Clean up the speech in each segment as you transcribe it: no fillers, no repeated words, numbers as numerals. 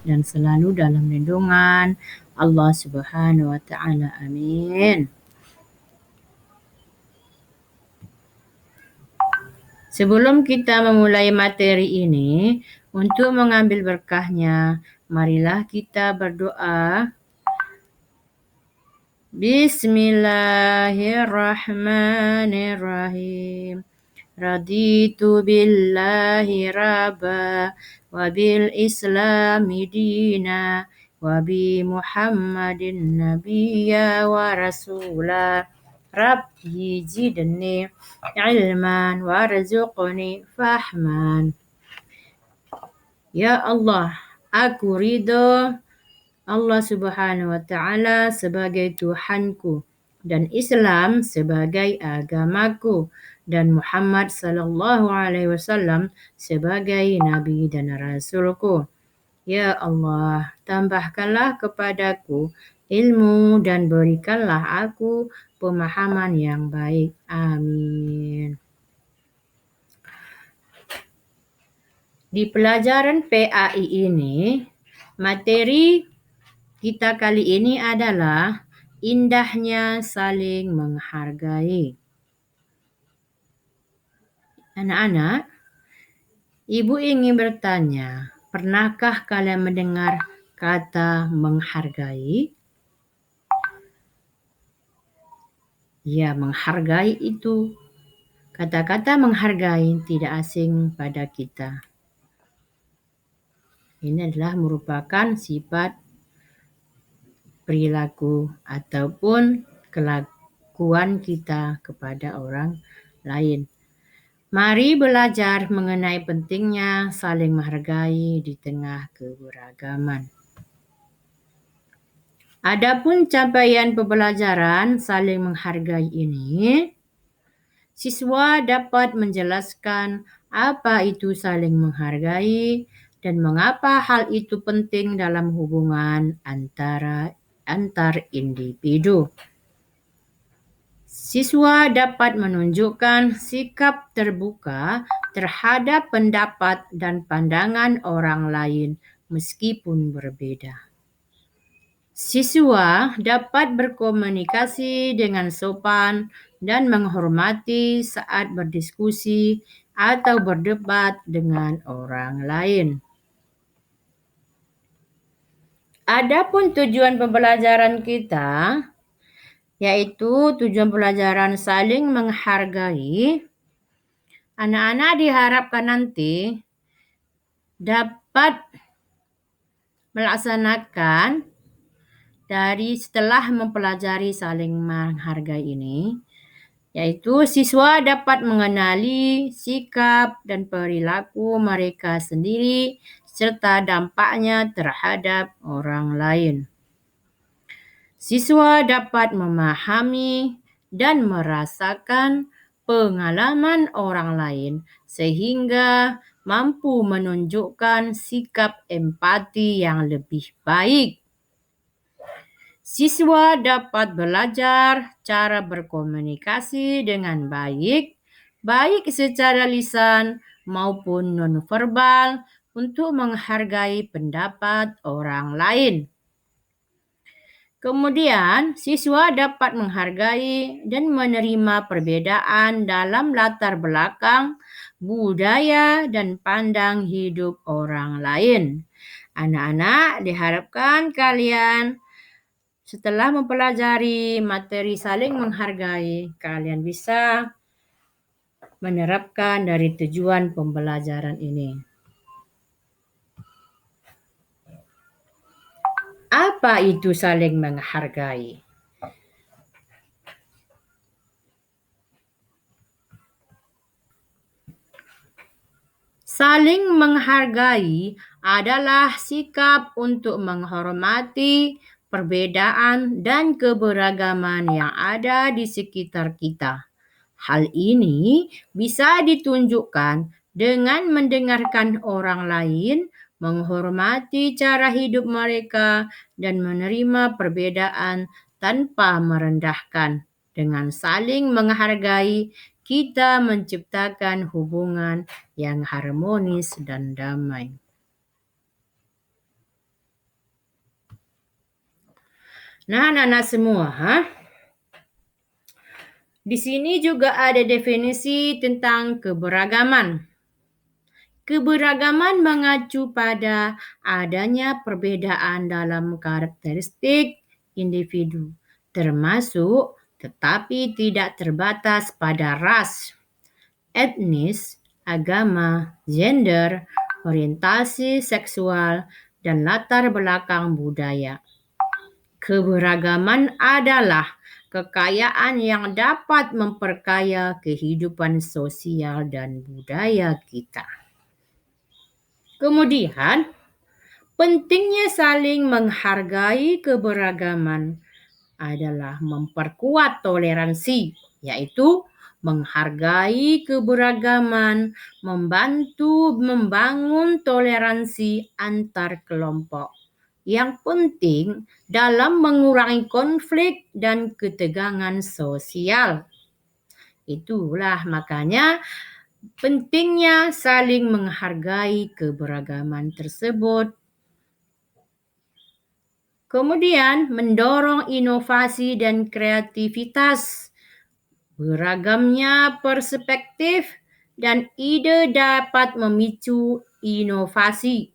dan selalu dalam lindungan Allah Subhanahu wa Ta'ala. Amin. Sebelum kita memulai materi ini, untuk mengambil berkahnya, marilah kita berdoa. Bismillahirrahmanirrahim. Raditu billahi rabba wa bil islami dina wa bi Muhammadin nabiyya wa rasula. Rabbi zidni ilman warzuqni fahman. Ya Allah, aku ridho Allah Subhanahu wa Ta'ala sebagai Tuhanku dan Islam sebagai agamaku dan Muhammad sallallahu alaihi wasallam sebagai nabi dan rasulku. Ya Allah, tambahkanlah kepadaku ilmu dan berikanlah aku pemahaman yang baik. Amin. Di pelajaran PAI ini, materi kita kali ini adalah indahnya saling menghargai. Anak-anak, Ibu ingin bertanya, pernahkah kalian mendengar kata menghargai? Ya, menghargai itu. Kata-kata menghargai tidak asing pada kita. Ini adalah merupakan sifat perilaku ataupun kelakuan kita kepada orang lain. Mari belajar mengenai pentingnya saling menghargai di tengah keberagaman. Adapun capaian pembelajaran saling menghargai ini, siswa dapat menjelaskan apa itu saling menghargai dan mengapa hal itu penting dalam hubungan antar individu. Siswa dapat menunjukkan sikap terbuka terhadap pendapat dan pandangan orang lain meskipun berbeda. Siswa dapat berkomunikasi dengan sopan dan menghormati saat berdiskusi atau berdebat dengan orang lain. Adapun tujuan pembelajaran kita, yaitu tujuan pelajaran saling menghargai, anak-anak diharapkan nanti dapat melaksanakan dari setelah mempelajari saling menghargai ini, yaitu siswa dapat mengenali sikap dan perilaku mereka sendiri serta dampaknya terhadap orang lain. Siswa dapat memahami dan merasakan pengalaman orang lain sehingga mampu menunjukkan sikap empati yang lebih baik. Siswa dapat belajar cara berkomunikasi dengan baik, baik secara lisan maupun nonverbal untuk menghargai pendapat orang lain. Kemudian, siswa dapat menghargai dan menerima perbedaan dalam latar belakang, budaya, dan pandang hidup orang lain. Anak-anak, diharapkan kalian setelah mempelajari materi saling menghargai, kalian bisa menerapkan dari tujuan pembelajaran ini. Apa itu saling menghargai? Saling menghargai adalah sikap untuk menghormati perbedaan dan keberagaman yang ada di sekitar kita. Hal ini bisa ditunjukkan dengan mendengarkan orang lain, menghormati cara hidup mereka, dan menerima perbedaan tanpa merendahkan. Dengan saling menghargai, kita menciptakan hubungan yang harmonis dan damai. Nah, anak-anak semua, di sini juga ada definisi tentang keberagaman. Keberagaman mengacu pada adanya perbedaan dalam karakteristik individu, termasuk tetapi tidak terbatas pada ras, etnis, agama, gender, orientasi seksual, dan latar belakang budaya. Keberagaman adalah kekayaan yang dapat memperkaya kehidupan sosial dan budaya kita. Kemudian, pentingnya saling menghargai keberagaman adalah memperkuat toleransi, yaitu menghargai keberagaman, membantu membangun toleransi antar kelompok. Yang penting dalam mengurangi konflik dan ketegangan sosial. Itulah makanya pentingnya saling menghargai keberagaman tersebut. Kemudian mendorong inovasi dan kreativitas. Beragamnya perspektif dan ide dapat memicu inovasi.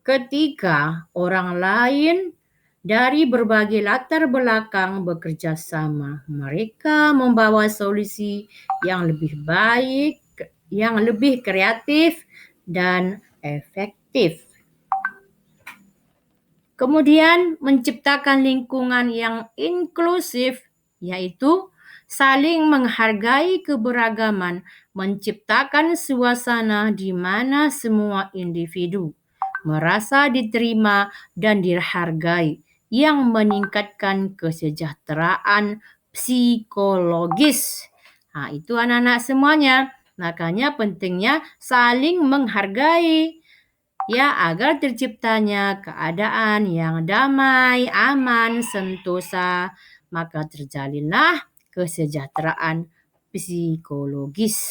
Ketika orang lain dari berbagai latar belakang bekerja sama, mereka membawa solusi yang lebih baik, yang lebih kreatif dan efektif. Kemudian menciptakan lingkungan yang inklusif, yaitu saling menghargai keberagaman, menciptakan suasana di mana semua individu merasa diterima dan dihargai, yang meningkatkan kesejahteraan psikologis. Nah, itu anak-anak semuanya. Makanya pentingnya saling menghargai, ya, agar terciptanya keadaan yang damai, aman, sentosa, maka terjalinlah kesejahteraan psikologis.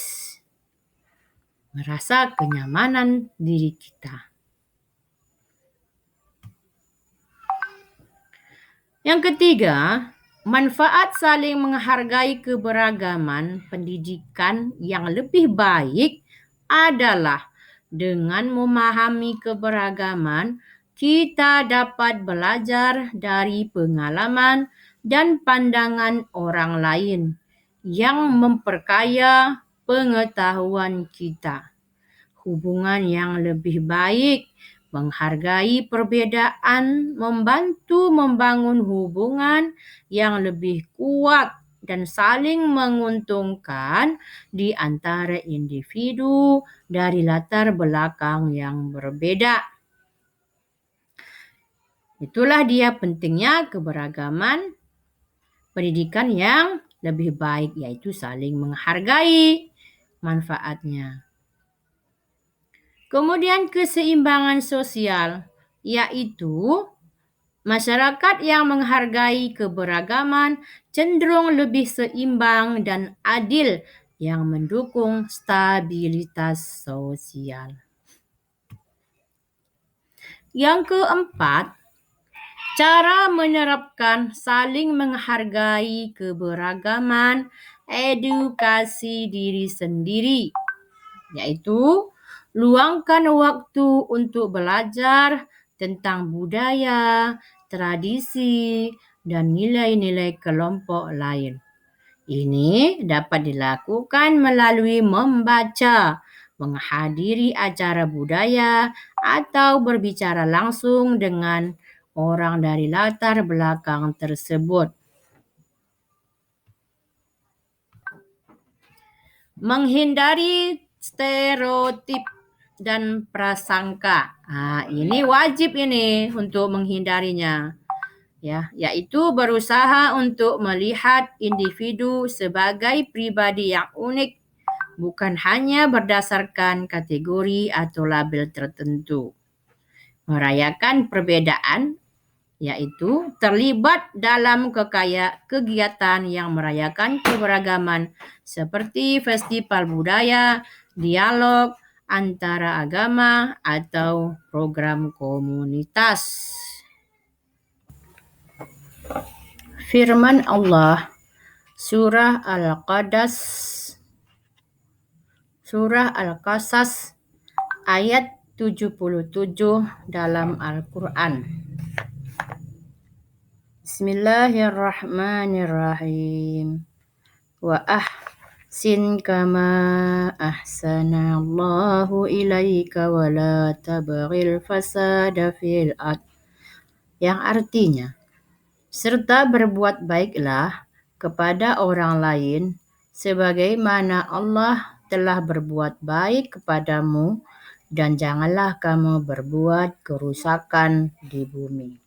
Merasa kenyamanan diri kita. Yang ketiga, manfaat saling menghargai keberagaman pendidikan yang lebih baik adalah dengan memahami keberagaman, kita dapat belajar dari pengalaman dan pandangan orang lain yang memperkaya pengetahuan kita. Hubungan yang lebih baik, menghargai perbedaan, membantu membangun hubungan yang lebih kuat dan saling menguntungkan di antara individu dari latar belakang yang berbeda. Itulah dia pentingnya keberagaman pendidikan yang lebih baik, yaitu saling menghargai manfaatnya. Kemudian keseimbangan sosial, yaitu masyarakat yang menghargai keberagaman cenderung lebih seimbang dan adil yang mendukung stabilitas sosial. Yang keempat, cara menerapkan saling menghargai keberagaman edukasi diri sendiri, yaitu luangkan waktu untuk belajar tentang budaya, tradisi, dan nilai-nilai kelompok lain. Ini dapat dilakukan melalui membaca, menghadiri acara budaya, atau berbicara langsung dengan orang dari latar belakang tersebut. Menghindari stereotip dan prasangka. Ini wajib ini untuk menghindarinya. Ya, yaitu berusaha untuk melihat individu sebagai pribadi yang unik, bukan hanya berdasarkan kategori atau label tertentu. Merayakan perbedaan, yaitu terlibat dalam kegiatan yang merayakan keberagaman seperti festival budaya, dialog antara agama, atau program komunitas. Firman Allah Surah Al-Qasas ayat 77 dalam Al-Quran. Bismillahirrahmanirrahim. Wa ahsin kama ahsanallahu ilaika wa la tabghil fasada fil ard. Yang artinya, serta berbuat baiklah kepada orang lain sebagaimana Allah telah berbuat baik kepadamu, dan janganlah kamu berbuat kerusakan di bumi.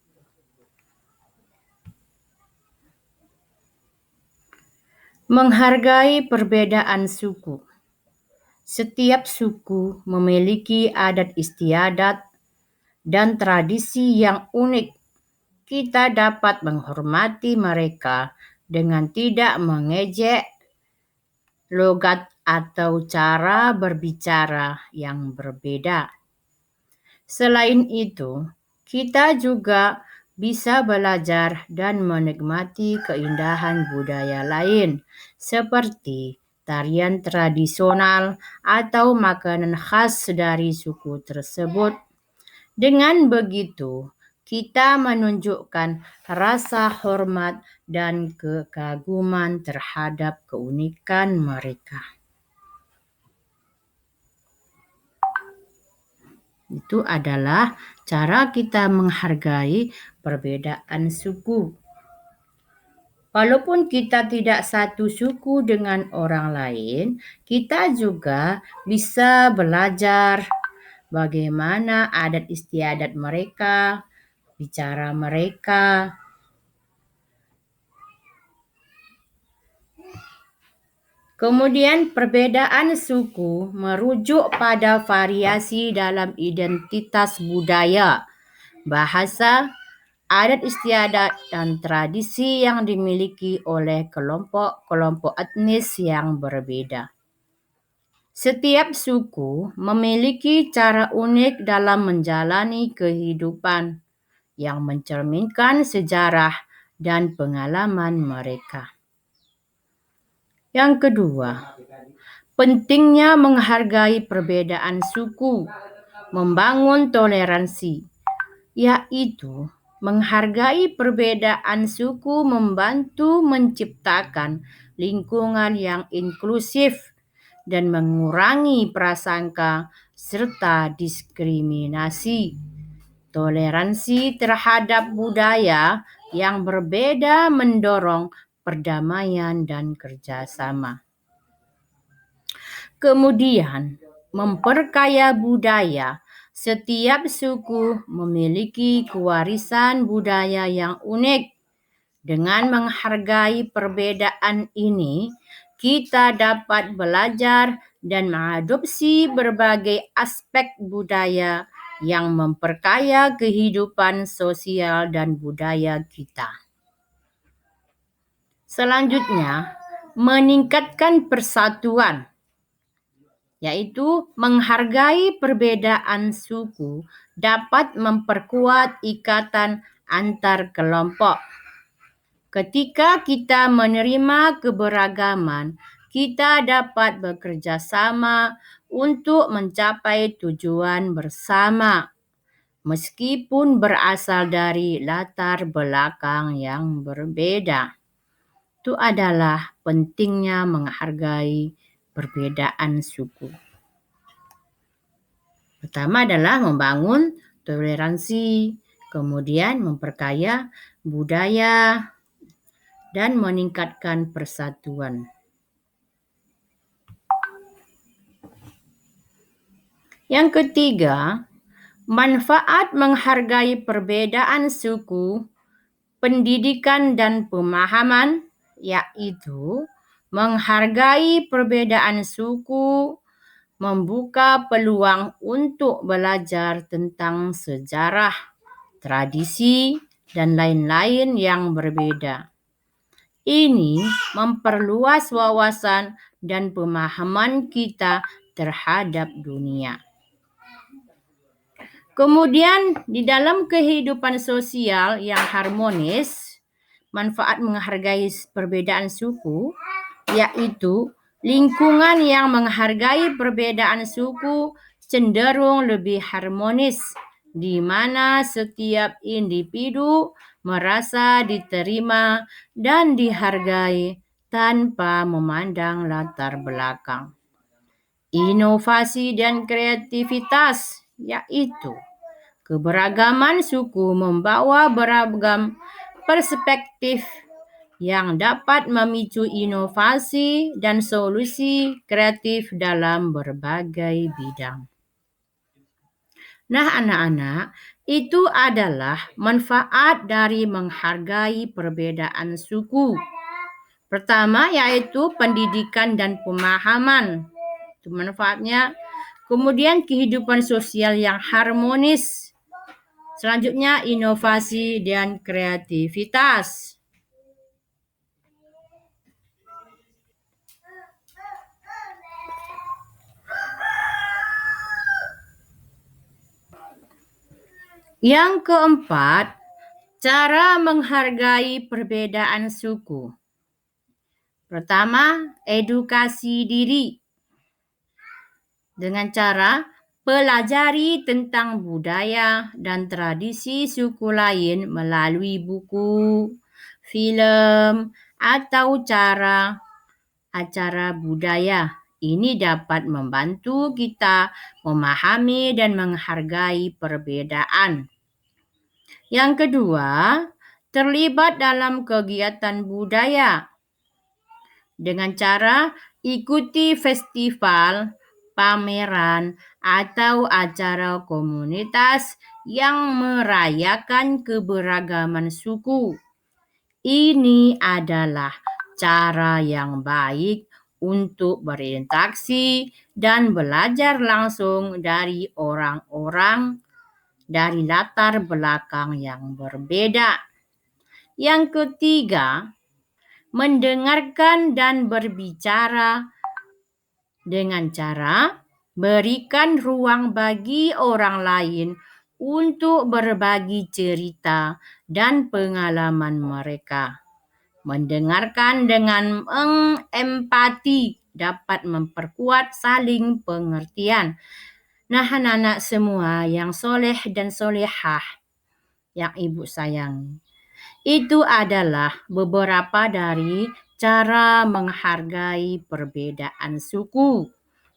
Menghargai perbedaan suku. Setiap suku memiliki adat istiadat dan tradisi yang unik. Kita dapat menghormati mereka dengan tidak mengejek logat atau cara berbicara yang berbeda. Selain itu, kita juga bisa belajar dan menikmati keindahan budaya lain seperti tarian tradisional atau makanan khas dari suku tersebut. Dengan begitu, kita menunjukkan rasa hormat dan kekaguman terhadap keunikan mereka. Itu adalah cara kita menghargai perbedaan suku. Walaupun kita tidak satu suku dengan orang lain, kita juga bisa belajar bagaimana adat istiadat mereka, bicara mereka. Kemudian perbedaan suku merujuk pada variasi dalam identitas budaya, bahasa, adat istiadat, dan tradisi yang dimiliki oleh kelompok-kelompok etnis yang berbeda. Setiap suku memiliki cara unik dalam menjalani kehidupan yang mencerminkan sejarah dan pengalaman mereka. Yang kedua, pentingnya menghargai perbedaan suku, membangun toleransi, yaitu menghargai perbedaan suku membantu menciptakan lingkungan yang inklusif dan mengurangi prasangka serta diskriminasi. Toleransi terhadap budaya yang berbeda mendorong perdamaian dan kerjasama. Kemudian, memperkaya budaya. Setiap suku memiliki kewarisan budaya yang unik. Dengan menghargai perbedaan ini, kita dapat belajar dan mengadopsi berbagai aspek budaya yang memperkaya kehidupan sosial dan budaya kita. Selanjutnya, meningkatkan persatuan, yaitu menghargai perbedaan suku dapat memperkuat ikatan antar kelompok. Ketika kita menerima keberagaman, kita dapat bekerja sama untuk mencapai tujuan bersama, meskipun berasal dari latar belakang yang berbeda. Itu adalah pentingnya menghargai perbedaan suku. Pertama adalah membangun toleransi, kemudian memperkaya budaya, dan meningkatkan persatuan. Yang ketiga, manfaat menghargai perbedaan suku, pendidikan dan pemahaman, yaitu menghargai perbedaan suku membuka peluang untuk belajar tentang sejarah, tradisi, dan lain-lain yang berbeda. Ini memperluas wawasan dan pemahaman kita terhadap dunia. Kemudian, di dalam kehidupan sosial yang harmonis, manfaat menghargai perbedaan suku, yaitu lingkungan yang menghargai perbedaan suku cenderung lebih harmonis, di mana setiap individu merasa diterima dan dihargai tanpa memandang latar belakang. Inovasi dan kreativitas, yaitu keberagaman suku membawa beragam perspektif yang dapat memicu inovasi dan solusi kreatif dalam berbagai bidang. Nah, anak-anak, itu adalah manfaat dari menghargai perbedaan suku. Pertama, yaitu pendidikan dan pemahaman. Itu manfaatnya. Kemudian kehidupan sosial yang harmonis. Selanjutnya, inovasi dan kreativitas. Yang keempat, cara menghargai perbedaan suku. Pertama, edukasi diri. Dengan cara pelajari tentang budaya dan tradisi suku lain melalui buku, filem, atau acara budaya. Ini dapat membantu kita memahami dan menghargai perbedaan. Yang kedua, terlibat dalam kegiatan budaya dengan cara ikuti festival, pameran, atau acara komunitas yang merayakan keberagaman suku. Ini adalah cara yang baik untuk berinteraksi dan belajar langsung dari orang-orang dari latar belakang yang berbeda. Yang ketiga, mendengarkan dan berbicara dengan cara berikan ruang bagi orang lain untuk berbagi cerita dan pengalaman mereka. Mendengarkan dengan empati dapat memperkuat saling pengertian. Nah, anak-anak semua yang soleh dan solehah yang Ibu sayangi, itu adalah beberapa dari cara menghargai perbedaan suku.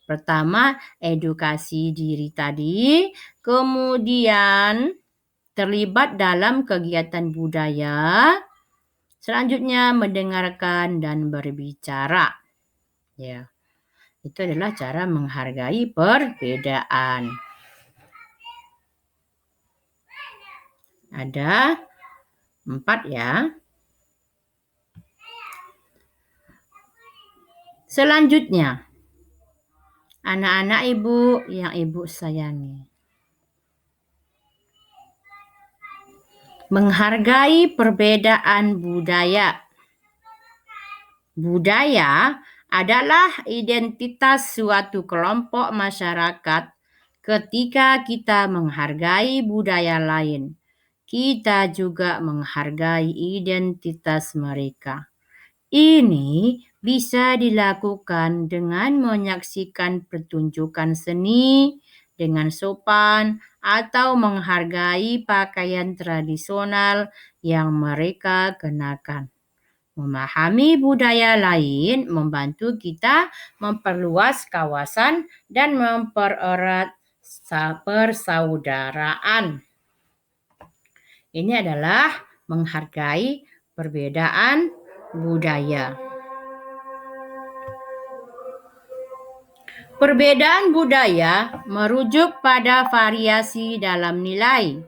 Pertama, edukasi diri tadi, kemudian terlibat dalam kegiatan budaya, selanjutnya mendengarkan dan berbicara. Ya, itu adalah cara menghargai perbedaan. Ada 4 ya. Selanjutnya, anak-anak Ibu yang Ibu sayangi, menghargai perbedaan budaya. Budaya adalah identitas suatu kelompok masyarakat. Ketika kita menghargai budaya lain, kita juga menghargai identitas mereka. Ini bisa dilakukan dengan menyaksikan pertunjukan seni dengan sopan atau menghargai pakaian tradisional yang mereka kenakan. Memahami budaya lain membantu kita memperluas kawasan dan mempererat persaudaraan. Ini adalah menghargai perbedaan budaya. Perbedaan budaya merujuk pada variasi dalam nilai,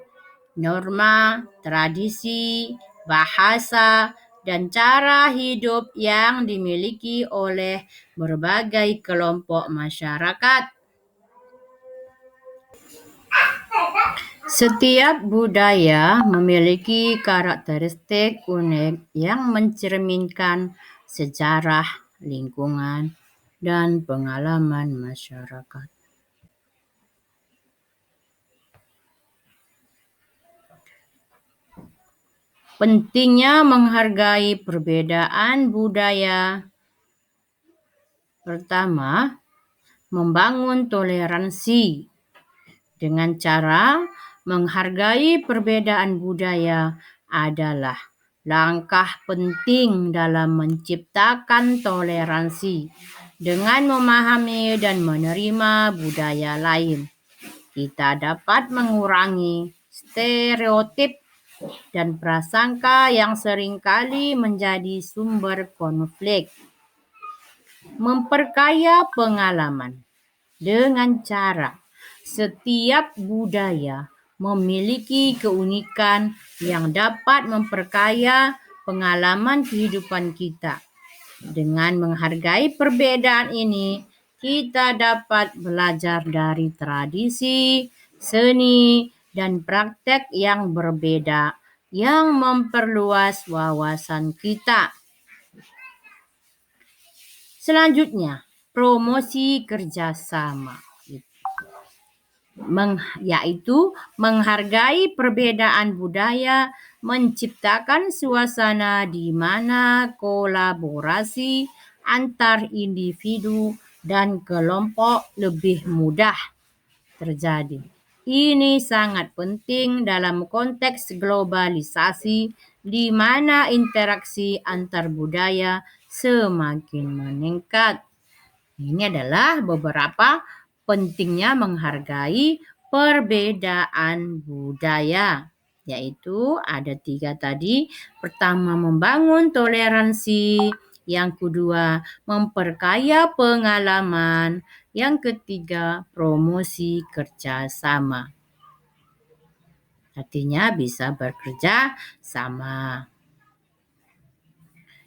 norma, tradisi, bahasa, dan cara hidup yang dimiliki oleh berbagai kelompok masyarakat. Setiap budaya memiliki karakteristik unik yang mencerminkan sejarah, lingkungan, dan pengalaman masyarakat. Pentingnya menghargai perbedaan budaya. Pertama, membangun toleransi. Dengan cara menghargai perbedaan budaya adalah langkah penting dalam menciptakan toleransi. Dengan memahami dan menerima budaya lain, kita dapat mengurangi stereotip dan prasangka yang seringkali menjadi sumber konflik. Memperkaya pengalaman dengan cara setiap budaya memiliki keunikan yang dapat memperkaya pengalaman kehidupan kita. Dengan menghargai perbedaan ini, kita dapat belajar dari tradisi, seni, dan praktek yang berbeda yang memperluas wawasan kita. Selanjutnya, promosi kerjasama. Yaitu menghargai perbedaan budaya, menciptakan suasana di mana kolaborasi antar individu dan kelompok lebih mudah terjadi. Ini sangat penting dalam konteks globalisasi di mana interaksi antar budaya semakin meningkat. Ini adalah beberapa pentingnya menghargai perbedaan budaya, yaitu ada 3 tadi. Pertama, membangun toleransi. Yang kedua, memperkaya pengalaman. Yang ketiga, promosi kerjasama. Artinya bisa bekerja sama.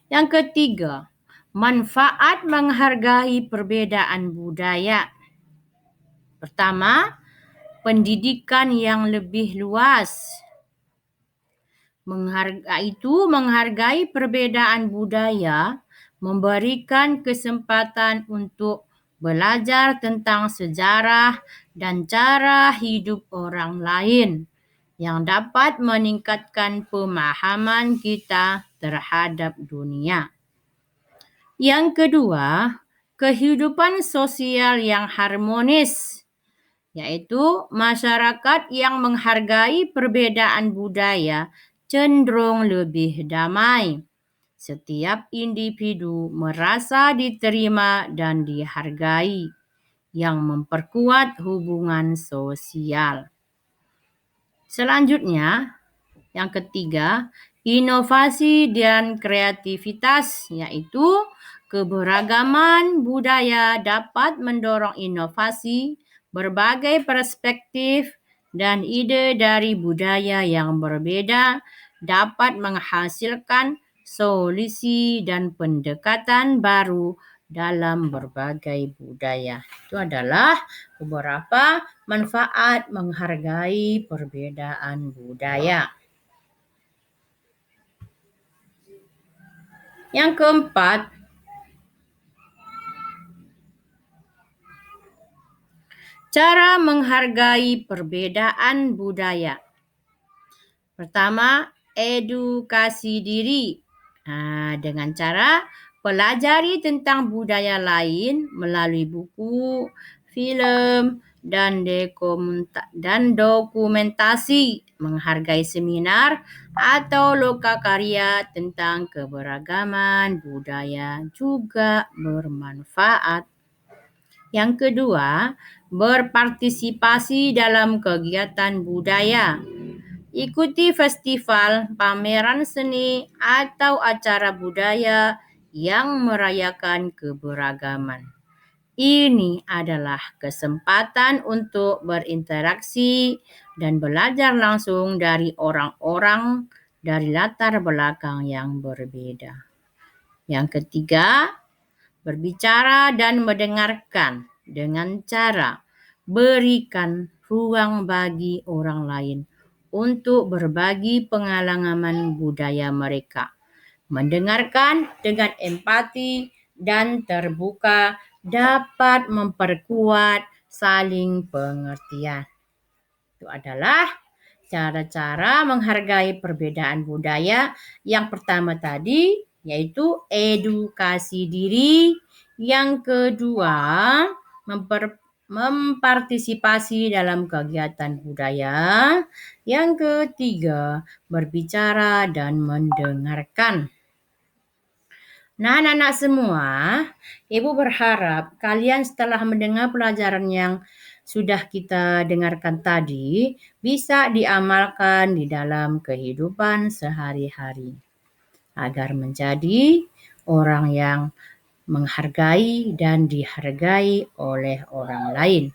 Yang ketiga, manfaat menghargai perbedaan budaya. Pertama, pendidikan yang lebih luas. Menghargai perbedaan budaya memberikan kesempatan untuk belajar tentang sejarah dan cara hidup orang lain yang dapat meningkatkan pemahaman kita terhadap dunia. Yang kedua, kehidupan sosial yang harmonis, yaitu masyarakat yang menghargai perbedaan budaya cenderung lebih damai. Setiap individu merasa diterima dan dihargai, yang memperkuat hubungan sosial. Selanjutnya, yang ketiga, inovasi dan kreativitas, yaitu keberagaman budaya dapat mendorong inovasi, berbagai perspektif dan ide dari budaya yang berbeda dapat menghasilkan solusi dan pendekatan baru dalam berbagai budaya. Itu adalah beberapa manfaat menghargai perbedaan budaya. Yang keempat, cara menghargai perbedaan budaya. Pertama, edukasi diri. Dengan cara pelajari tentang budaya lain melalui buku, film, dan dokumentasi, menghargai seminar atau lokakarya tentang keberagaman budaya juga bermanfaat. Yang kedua, berpartisipasi dalam kegiatan budaya. Ikuti festival, pameran seni, atau acara budaya yang merayakan keberagaman. Ini adalah kesempatan untuk berinteraksi dan belajar langsung dari orang-orang dari latar belakang yang berbeda. Yang ketiga, berbicara dan mendengarkan dengan cara berikan ruang bagi orang lain untuk berbagi pengalaman budaya mereka. Mendengarkan dengan empati dan terbuka dapat memperkuat saling pengertian. Itu adalah cara-cara menghargai perbedaan budaya. Yang pertama tadi yaitu edukasi diri. Yang kedua, mempartisipasi dalam kegiatan budaya. Yang ketiga, berbicara dan mendengarkan. Nah, anak-anak semua, Ibu berharap kalian setelah mendengar pelajaran yang sudah kita dengarkan tadi, bisa diamalkan di dalam kehidupan sehari-hari agar menjadi orang yang menghargai dan dihargai oleh orang lain.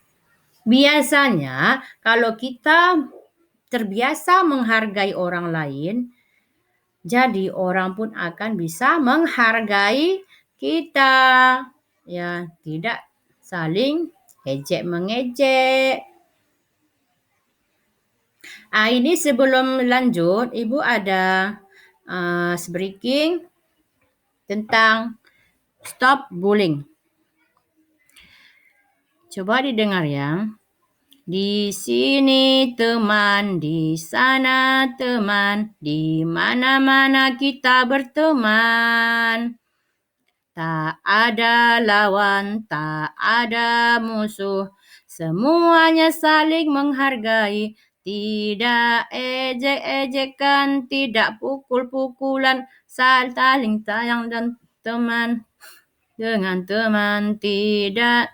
Biasanya kalau kita terbiasa menghargai orang lain, jadi orang pun akan bisa menghargai kita. Ya, tidak saling ejek mengejek. Ini sebelum lanjut, Ibu ada speaking tentang stop bullying. Coba didengar ya. Di sini teman, di sana teman, di mana-mana kita berteman. Tak ada lawan, tak ada musuh, semuanya saling menghargai. Tidak ejek-ejekan, tidak pukul-pukulan, saling sayang dan teman dengan teman. Tidak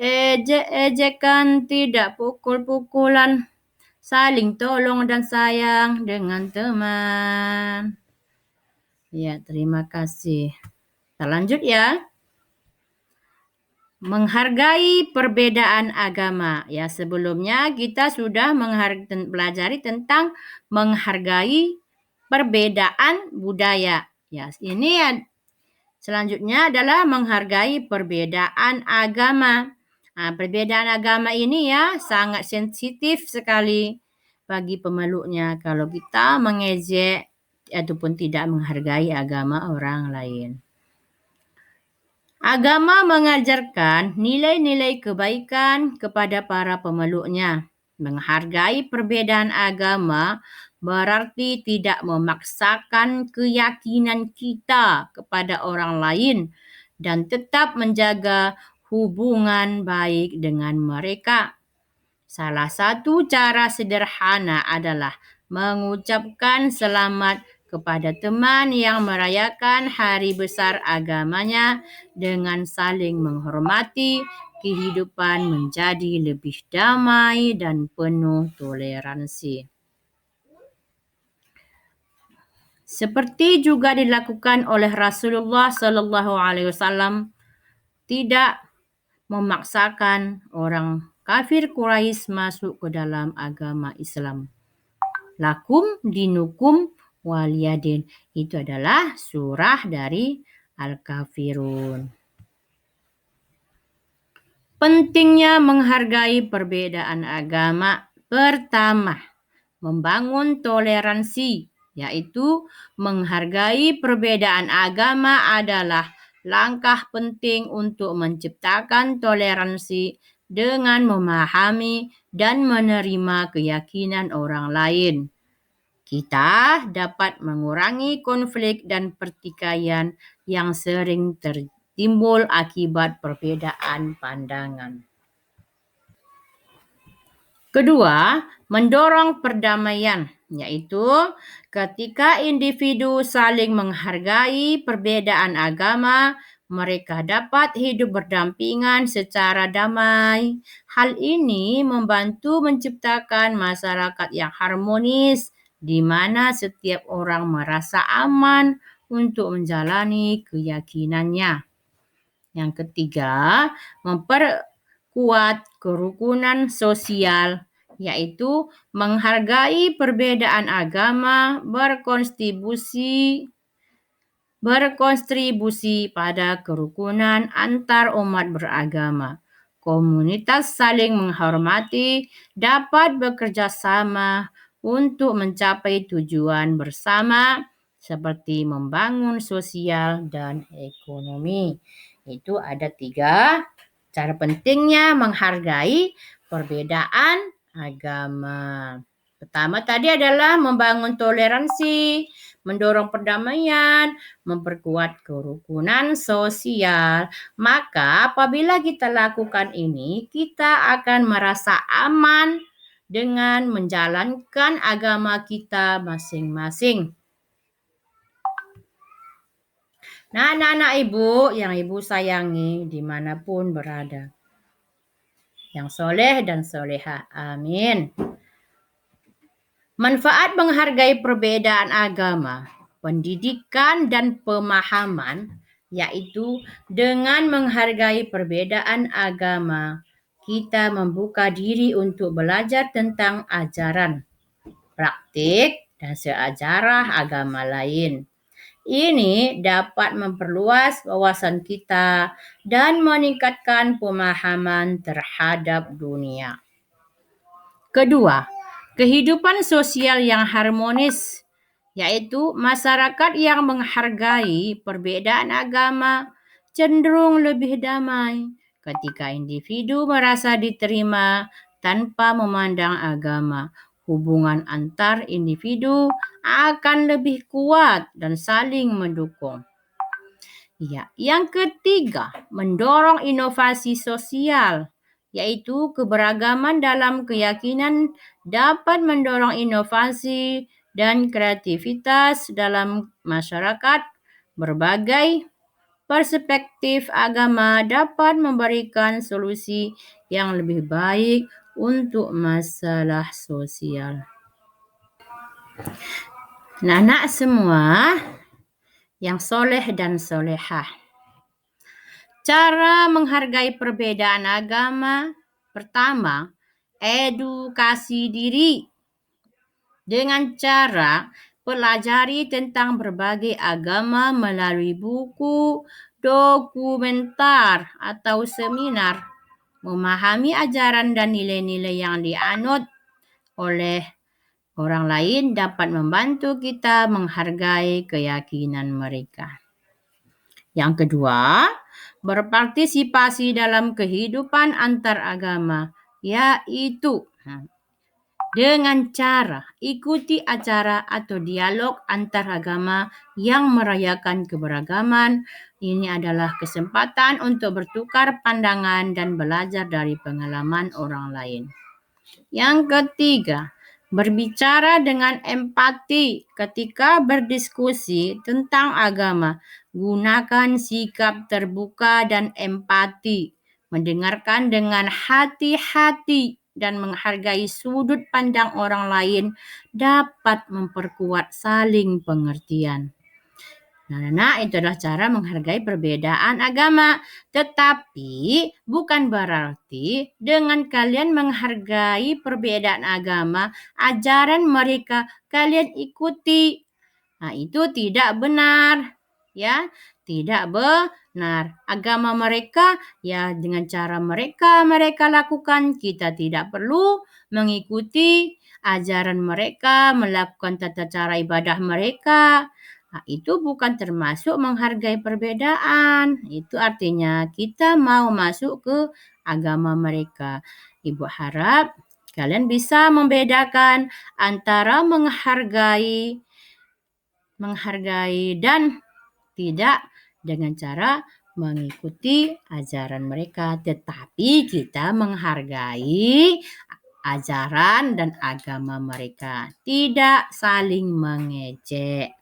ejek-ejekan, tidak pukul-pukulan, saling tolong dan sayang dengan teman. Ya, terima kasih. Kita lanjut ya. Menghargai perbedaan agama. Ya, sebelumnya kita sudah pelajari tentang menghargai perbedaan budaya. Ya, ini selanjutnya adalah menghargai perbedaan agama. Nah, perbedaan agama ini ya sangat sensitif sekali bagi pemeluknya kalau kita mengejek ataupun tidak menghargai agama orang lain. Agama mengajarkan nilai-nilai kebaikan kepada para pemeluknya. Menghargai perbedaan agama berarti tidak memaksakan keyakinan kita kepada orang lain dan tetap menjaga hubungan baik dengan mereka. Salah satu cara sederhana adalah mengucapkan selamat kepada teman yang merayakan hari besar agamanya dengan saling menghormati. Kehidupan menjadi lebih damai dan penuh toleransi. Seperti juga dilakukan oleh Rasulullah SAW, tidak memaksakan orang kafir Quraisy masuk ke dalam agama Islam. Lakum dinukum waliyadin. Itu adalah surah dari Al-Kafirun. Pentingnya menghargai perbedaan agama. Pertama, membangun toleransi, yaitu menghargai perbedaan agama adalah langkah penting untuk menciptakan toleransi dengan memahami dan menerima keyakinan orang lain. Kita dapat mengurangi konflik dan pertikaian yang sering timbul akibat perbedaan pandangan. Kedua, mendorong perdamaian, yaitu ketika individu saling menghargai perbedaan agama, mereka dapat hidup berdampingan secara damai. Hal ini membantu menciptakan masyarakat yang harmonis, di mana setiap orang merasa aman untuk menjalani keyakinannya. Yang ketiga, memperkuat kerukunan sosial, yaitu menghargai perbedaan agama berkontribusi pada kerukunan antar umat beragama. Komunitas saling menghormati dapat bekerja sama untuk mencapai tujuan bersama seperti membangun sosial dan ekonomi. Itu ada 3 cara pentingnya menghargai perbedaan agama. Pertama tadi adalah membangun toleransi, mendorong perdamaian, memperkuat kerukunan sosial. Maka apabila kita lakukan ini, kita akan merasa aman dengan menjalankan agama kita masing-masing. Nah, anak-anak ibu yang ibu sayangi dimanapun berada. Yang soleh dan soleha. Amin. Manfaat menghargai perbedaan agama, pendidikan dan pemahaman, yaitu dengan menghargai perbedaan agama, kita membuka diri untuk belajar tentang ajaran, praktik, dan sejarah agama lain. Ini dapat memperluas wawasan kita dan meningkatkan pemahaman terhadap dunia. Kedua, kehidupan sosial yang harmonis, yaitu masyarakat yang menghargai perbedaan agama cenderung lebih damai ketika individu merasa diterima tanpa memandang agama. Hubungan antar individu akan lebih kuat dan saling mendukung. Ya, yang ketiga, mendorong inovasi sosial, yaitu keberagaman dalam keyakinan dapat mendorong inovasi dan kreativitas dalam masyarakat. Berbagai perspektif agama dapat memberikan solusi yang lebih baik untuk masalah sosial. Anak-anak semua yang soleh dan solehah. Cara menghargai perbedaan agama. Pertama, edukasi diri dengan cara pelajari tentang berbagai agama melalui buku, dokumenter, atau seminar. Memahami ajaran dan nilai-nilai yang dianut oleh orang lain dapat membantu kita menghargai keyakinan mereka. Yang kedua, berpartisipasi dalam kehidupan antaragama, yaitu dengan cara ikuti acara atau dialog antaragama yang merayakan keberagaman. Ini adalah kesempatan untuk bertukar pandangan dan belajar dari pengalaman orang lain. Yang ketiga, berbicara dengan empati ketika berdiskusi tentang agama. Gunakan sikap terbuka dan empati. Mendengarkan dengan hati-hati dan menghargai sudut pandang orang lain dapat memperkuat saling pengertian. Nah, itu adalah cara menghargai perbedaan agama. Tetapi bukan berarti dengan kalian menghargai perbedaan agama, ajaran mereka kalian ikuti. Nah, itu tidak benar. Ya, tidak benar. Agama mereka, ya dengan cara mereka lakukan. Kita tidak perlu mengikuti ajaran mereka, melakukan tata cara ibadah mereka. Nah, itu bukan termasuk menghargai perbedaan. Itu artinya kita mau masuk ke agama mereka. Ibu harap kalian bisa membedakan antara menghargai dan tidak dengan cara mengikuti ajaran mereka. Tetapi kita menghargai ajaran dan agama mereka. Tidak saling mengejek.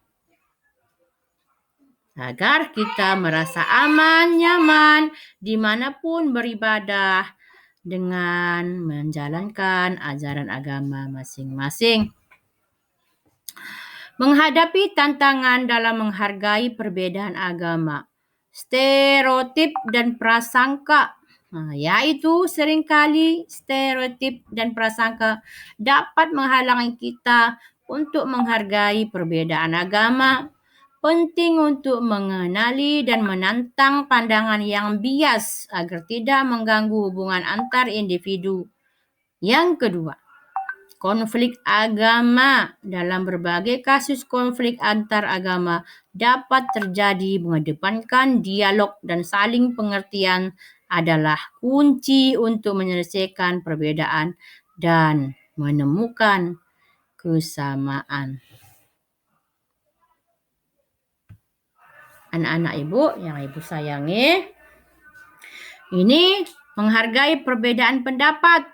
Agar kita merasa aman, nyaman, dimanapun beribadah dengan menjalankan ajaran agama masing-masing. Menghadapi tantangan dalam menghargai perbedaan agama, stereotip dan prasangka, yaitu seringkali stereotip dan prasangka dapat menghalangi kita untuk menghargai perbedaan agama. Penting untuk mengenali dan menantang pandangan yang bias agar tidak mengganggu hubungan antar individu. Yang kedua, konflik agama. Dalam berbagai kasus konflik antar agama dapat terjadi. Mengedepankan dialog dan saling pengertian adalah kunci untuk menyelesaikan perbedaan dan menemukan kesamaan. Anak-anak Ibu yang Ibu sayangi, ini menghargai perbedaan pendapat.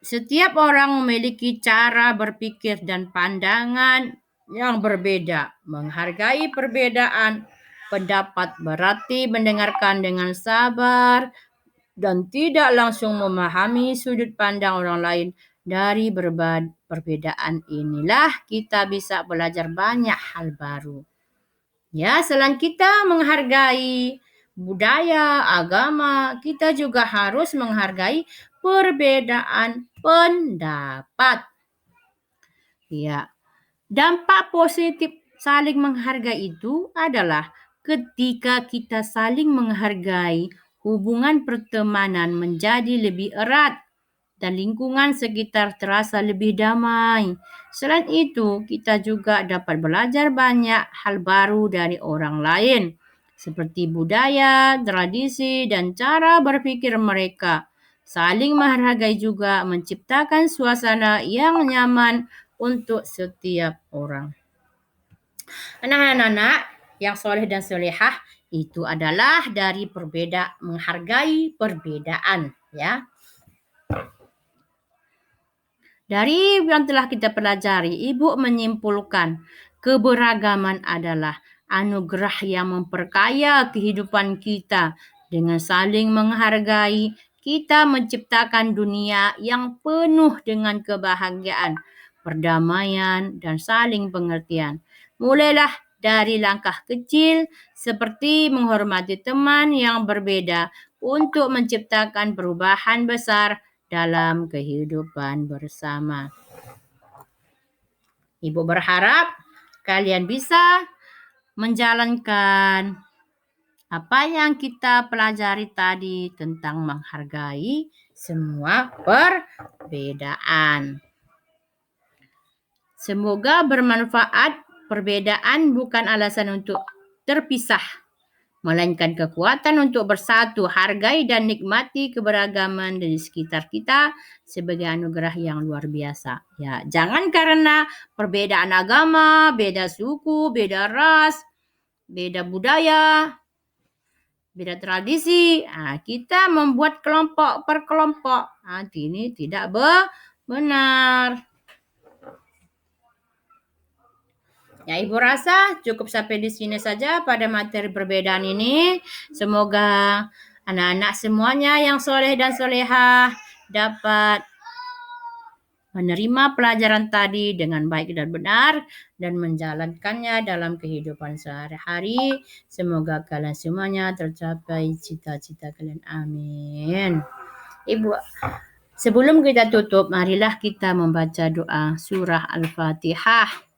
Setiap orang memiliki cara berpikir dan pandangan yang berbeda. Menghargai perbedaan pendapat berarti mendengarkan dengan sabar dan tidak langsung memahami sudut pandang orang lain. Dari perbedaan inilah kita bisa belajar banyak hal baru. Ya, selain kita menghargai budaya, agama, kita juga harus menghargai perbedaan pendapat. Ya, dampak positif saling menghargai itu adalah ketika kita saling menghargai, hubungan pertemanan menjadi lebih erat dan lingkungan sekitar terasa lebih damai. Selain itu, kita juga dapat belajar banyak hal baru dari orang lain, seperti budaya, tradisi, dan cara berpikir mereka. Saling menghargai juga menciptakan suasana yang nyaman untuk setiap orang. Anak-anak yang soleh dan solehah itu adalah dari menghargai perbedaan, ya. Dari yang telah kita pelajari, Ibu menyimpulkan keberagaman adalah anugerah yang memperkaya kehidupan kita. Dengan saling menghargai, kita menciptakan dunia yang penuh dengan kebahagiaan, perdamaian, dan saling pengertian. Mulailah dari langkah kecil seperti menghormati teman yang berbeda untuk menciptakan perubahan besar dalam kehidupan bersama. Ibu berharap kalian bisa menjalankan apa yang kita pelajari tadi tentang menghargai semua perbedaan. Semoga bermanfaat. Perbedaan bukan alasan untuk terpisah, melainkan kekuatan untuk bersatu, hargai dan nikmati keberagaman di sekitar kita sebagai anugerah yang luar biasa. Ya, jangan karena perbedaan agama, beda suku, beda ras, beda budaya, beda tradisi, kita membuat kelompok per kelompok. Ini tidak benar. Ya, Ibu rasa cukup sampai di sini saja pada materi perbedaan ini. Semoga anak-anak semuanya yang soleh dan solehah dapat menerima pelajaran tadi dengan baik dan benar dan menjalankannya dalam kehidupan sehari-hari. Semoga kalian semuanya tercapai cita-cita kalian. Amin. Ibu, sebelum kita tutup, marilah kita membaca doa surah Al-Fatihah.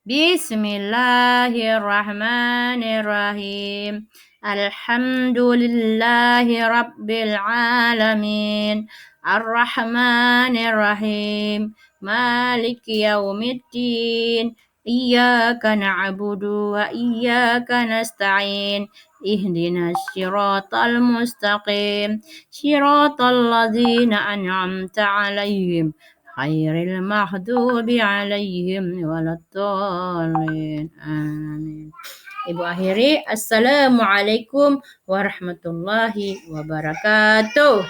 Bismillahirrahmanirrahim. Alhamdulillahi Rabbil Alamin. Ar-Rahmanirrahim. Maliki yaumiddin. Iyyaka na'budu wa iyyaka nasta'in. Ihdinas siratal mustaqim. Siratal ladzina an'amta 'alaihim. Khairil maghdubi 'alaihim waladdallin. Amin. Ibu akhiri, Assalamualaikum warahmatullahi wabarakatuh.